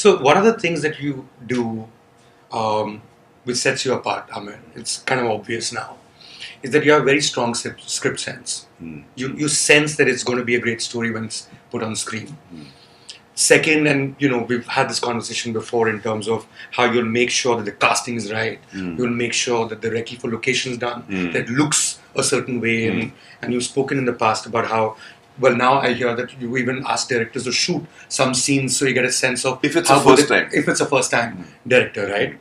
So what are the things that you do which sets you apart? I mean, it's kind of obvious now. Is that you have very strong script sense. You sense that it's going to be a great story when it's put on screen. Second, and we've had this conversation before in terms of how you'll make sure that the casting is right. You'll make sure that the recce for location is done, that looks a certain way. And you've spoken in the past about how, well, now I hear that you even ask directors to shoot some scenes so you get a sense of if it's a first time. If it's a first time director, right?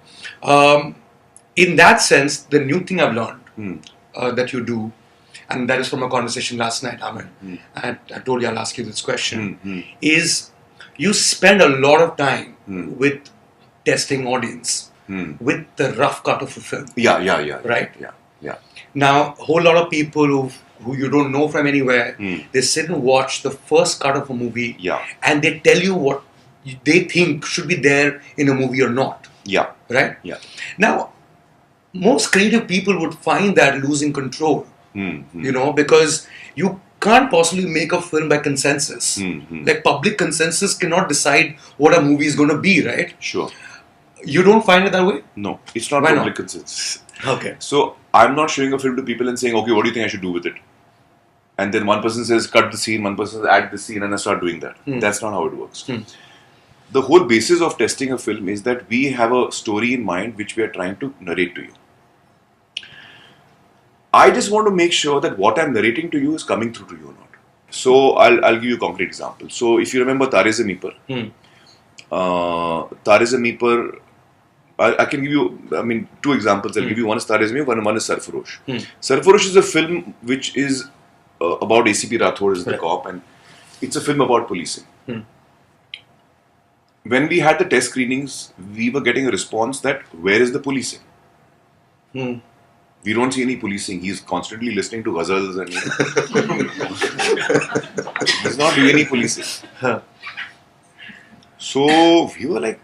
In that sense, the new thing I've learned that you do, and that is from a conversation last night, Aamir, and I told you I'll ask you this question, is you spend a lot of time with testing audience, with the rough cut of a film. Yeah. Right? Yeah. Now, a whole lot of people who you don't know from anywhere, they sit and watch the first cut of a movie, and they tell you what they think should be there in a movie or not. Yeah. Right? Yeah. Now, most creative people would find that losing control, because you can't possibly make a film by consensus. Like public consensus cannot decide what a movie is going to be, right? Sure. You don't find it that way? No, it's not Why public not? consensus. Okay. So I'm not showing a film to people and saying, okay, what do you think I should do with it? And then one person says, cut the scene, one person says, add the scene, and I start doing that. That's not how it works. The whole basis of testing a film is that we have a story in mind which we are trying to narrate to you. I just want to make sure that what I'm narrating to you is coming through to you or not. So I'll give you a concrete example. So if you remember Tare Zameen Par, Tare Zameen Par, I can give you, two examples. I'll give you one is Tare Zameen Par and one is Sarfarosh. Sarfarosh is a film which is about ACP Rathod as the cop, and it's a film about policing. When we had the test screenings, we were getting a response that where is the policing? We don't see any policing. He's constantly listening to ghazals and he's not doing any policing. So we were like,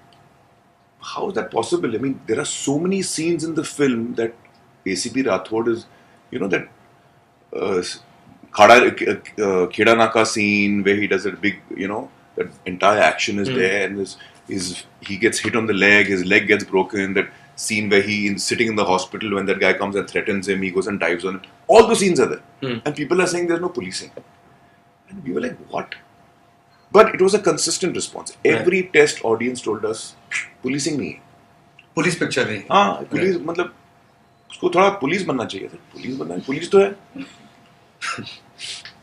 how is that possible? I mean, there are so many scenes in the film that ACP Rathod is, that Kheda Naka scene where he does a big, that entire action is there, and he gets hit on the leg, his leg gets broken, that scene where he is sitting in the hospital when that guy comes and threatens him, he goes and dives on him. All those scenes are there. And people are saying there's no policing. And we were like, what? But it was a consistent response. Every test audience told us, policing nahi hai. Police picture nahi. हाँ, police मतलब उसको थोड़ा police बनना चाहिए था. Police बनना है, police तो है.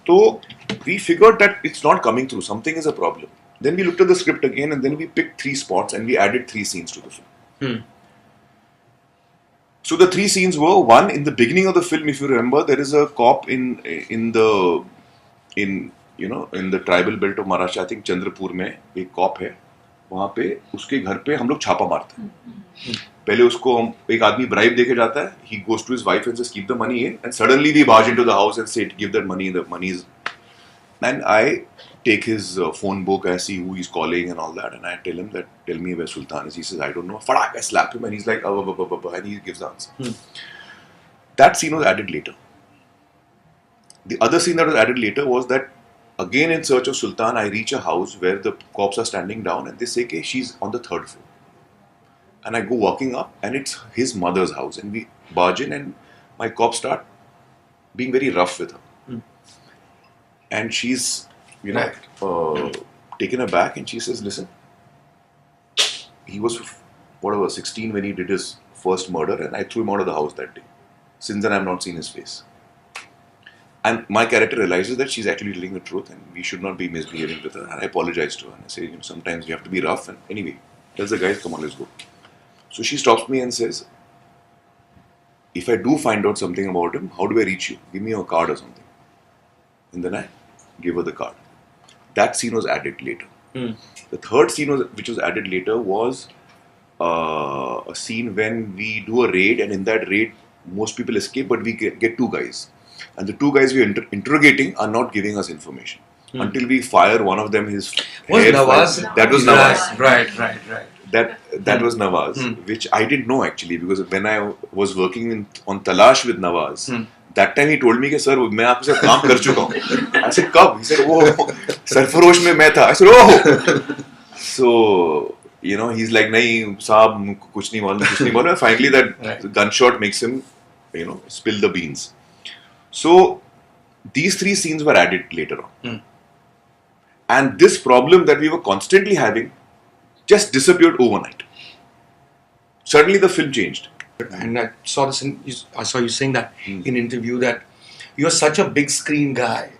So we figured that it's not coming through. Something is a problem. Then we looked at the script again, and then we picked 3 spots and we added 3 scenes to the film. So the 3 scenes were, one, in the beginning of the film, if you remember, there is a cop in the tribal belt of Maharashtra, I think Chandrapur में एक cop है. वहाँ पे उसके घर पे हम लोग छापा मारते हैं. पहले उसको एक आदमी bribe देके जाता है. He goes to his wife and says, keep the money in. And suddenly we barge into the house and say, give that money. The money is... And I take his phone book, I see who he's calling and all that. And I tell him that, tell me where Sultan is. He says, I don't know. Fadak, I slap him and he's like, and he gives the answer. That scene was added later. The other scene that was added later was that, again in search of Sultan, I reach a house where the cops are standing down and they say, okay, she's on the 3rd floor. And I go walking up and it's his mother's house. And we barge in and my cops start being very rough with her. And she's, taken aback and she says, listen, he was, 16 when he did his first murder and I threw him out of the house that day. Since then, I have not seen his face. And my character realizes that she's actually telling the truth and we should not be misbehaving with her. And I apologize to her. And I say, sometimes you have to be rough. And anyway, tells the guys, come on, let's go. So she stops me and says, if I do find out something about him, how do I reach you? Give me your card or something. And then I give her the card. That scene was added later. The third scene which was added later was a scene when we do a raid, and in that raid, most people escape, but we get 2 guys. And the 2 guys we are interrogating are not giving us information. Until we fire one of them, his hair flies. That was Nawaz. Right. That was Nawaz, which I didn't know actually, because when I was working on Talash with Nawaz, that time he told me, sir, मैं आपसे काम कर चुका हूँ. I said, कब? He said, oh, Sarfarosh में मैं था. I said, oh. So he's like, nahi, saab, kuch nahi malum. And finally that gunshot makes him, spill the beans. So, these 3 scenes were added later on. And this problem that we were constantly having just disappeared overnight. Suddenly the film changed. And I saw you saying that in an interview that you're such a big screen guy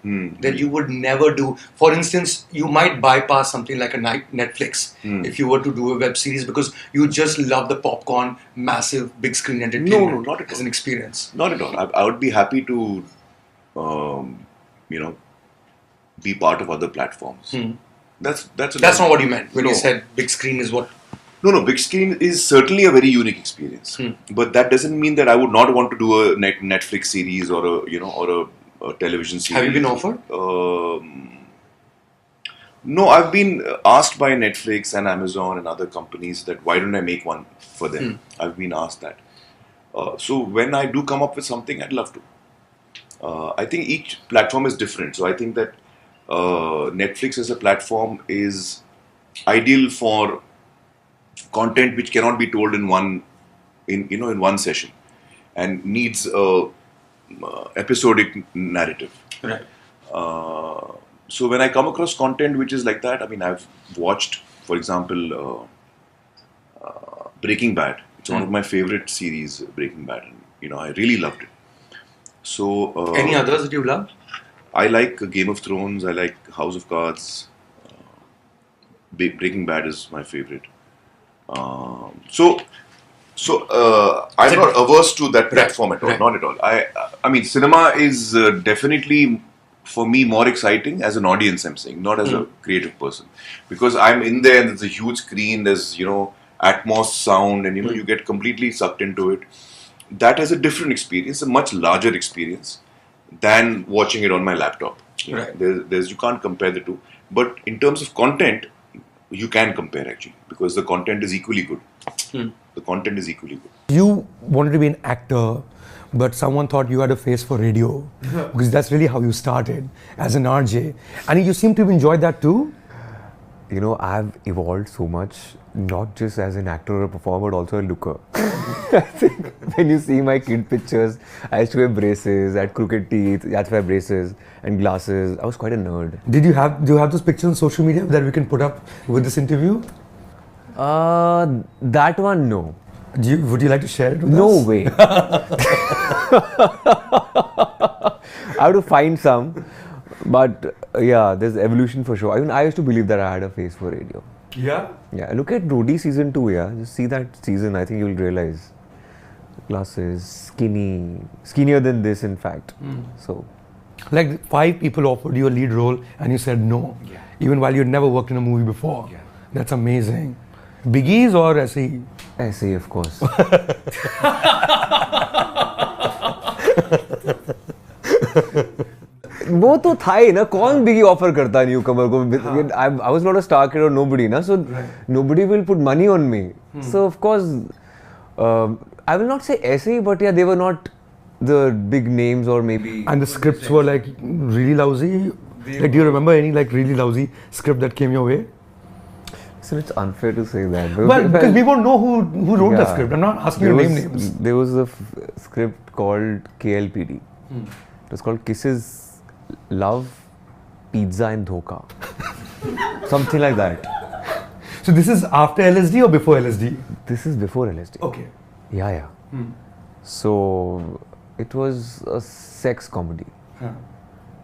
that you would never do. For instance, you might bypass something like a Netflix if you were to do a web series because you just love the popcorn, massive big screen entertainment. No, not at all. As an experience. Not at all. I would be happy to, be part of other platforms. That's not what you meant when you said big screen is what. No, big screen is certainly a very unique experience. But that doesn't mean that I would not want to do a Netflix series or a television series. Have you been offered? No, I've been asked by Netflix and Amazon and other companies that why don't I make one for them? I've been asked that. So when I do come up with something, I'd love to. I think each platform is different. So I think that Netflix as a platform is ideal for content which cannot be told in one session and needs a episodic narrative. Right. So when I come across content which is like that, I mean, I've watched, for example, Breaking Bad. It's one of my favorite series, Breaking Bad, and I really loved it. So any others that you love? I like Game of Thrones. I like House of Cards. Breaking Bad is my favorite. So I'm not averse to that platform at all. Not at all. I mean, cinema is definitely for me more exciting as an audience. I'm saying, not as a creative person, because I'm in there and there's a huge screen. There's atmos, sound, and you get completely sucked into it. That has a different experience, a much larger experience than watching it on my laptop. Right. You can't compare the two. But in terms of content, you can compare actually, because the content is equally good. The content is equally good. You wanted to be an actor, but someone thought you had a face for radio, because that's really how you started as an RJ. And you seem to have enjoyed that too. I've evolved so much, not just as an actor or a performer, but also a looker. I think when you see my kid pictures, I used to wear braces, I had crooked teeth, I had to wear braces and glasses. I was quite a nerd. Do you have those pictures on social media that we can put up with this interview? That one, no. Would you like to share it with us? No way. I have to find some. But yeah, there's evolution for sure. I mean, I used to believe that I had a face for radio. Yeah? Yeah, look at Rodi season 2, yeah. Just see that season, I think you'll realize. Glasses, skinnier than this in fact. So, like 5 people offered you a lead role and you said no. Yeah. Even while you'd never worked in a movie before. Yeah. That's amazing. Biggies or SE? SE, of course. वो तो था ही ना, कौन बिगी offer करता newcomer को? I was not a star kid or nobody ना, so nobody will put money on me. So of course, I will not say essay, but yeah, they were not the big names or maybe. And the scripts were like really lousy. Like, do you remember any like really lousy script that came your way? So it's unfair to say that. Well, because we won't know who wrote the script. I'm not asking you to name names. There was a script called KLPD. It was called Kisses, Love, Pizza and Dhoka. Something like that. So this is after LSD or before LSD? This is before LSD. Okay. Yeah. So it was a sex comedy.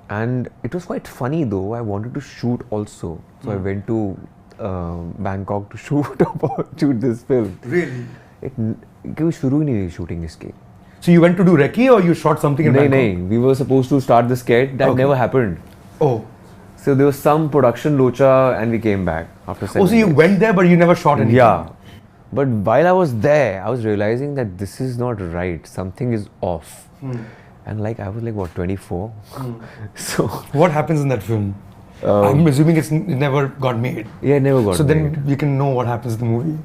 And it was quite funny though. I wanted to shoot also. So I went to Bangkok to shoot this film. Really? क्यों शुरू ही नहीं हुई shooting इसकी. So you went to do recce or you shot something in Bangkok? No, we were supposed to start the sketch. That never happened. Oh. So there was some production locha and we came back after 7 Oh, so you went there but you never shot anything? Yeah. But while I was there, I was realizing that this is not right. Something is off. And like I was like, what, 24? So what happens in that film? I'm assuming it never got made. Yeah, it never got made. So then you can know what happens in the movie.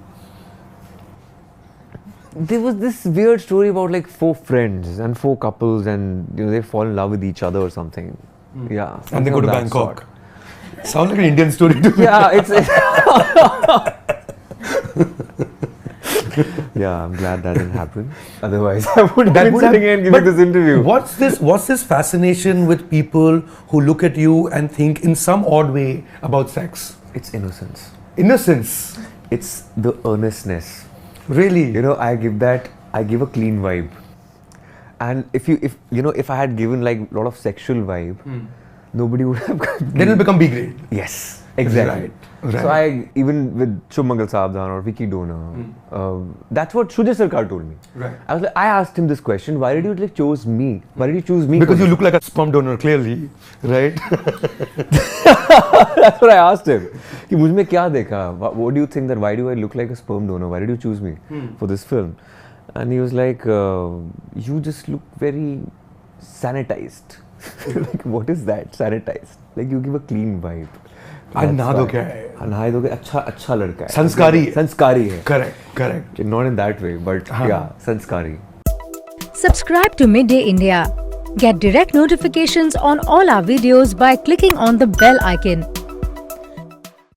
There was this weird story about like 4 friends and 4 couples and they fall in love with each other or something. Yeah. And they go to Bangkok. Sounds like an Indian story to me. Yeah, it's Yeah, I'm glad that didn't happen. Otherwise, I would have been sitting here and giving this interview. What's this fascination with people who look at you and think in some odd way about sex? It's innocence. Innocence. It's the earnestness. Really? You know, I give a clean vibe. And if I had given like a lot of sexual vibe, nobody would have. Then it'll become B grade. Yes, exactly. Right. So I, even with Shubmangal Saabdhan or Vicky Donor, that's what Shujay Sarkar told me. Right. I asked him this question: why did you like choose me? Why did you choose me? Because you look like a sperm donor, clearly, right? That's what I asked him. कि मुझ में क्या देखा? What do you think that? Why do I look like a sperm donor? Why did you choose me for this film? And he was like, you just look very sanitized. Like, what is that? Sanitized. Like, you give a clean vibe. अनादो क्या है? अनादो के अच्छा लड़का है. संस्कारी है. संस्कारी है. Correct. Not in that way, but yeah, sanskari. Subscribe to Midday India. Get direct notifications on all our videos by clicking on the bell icon.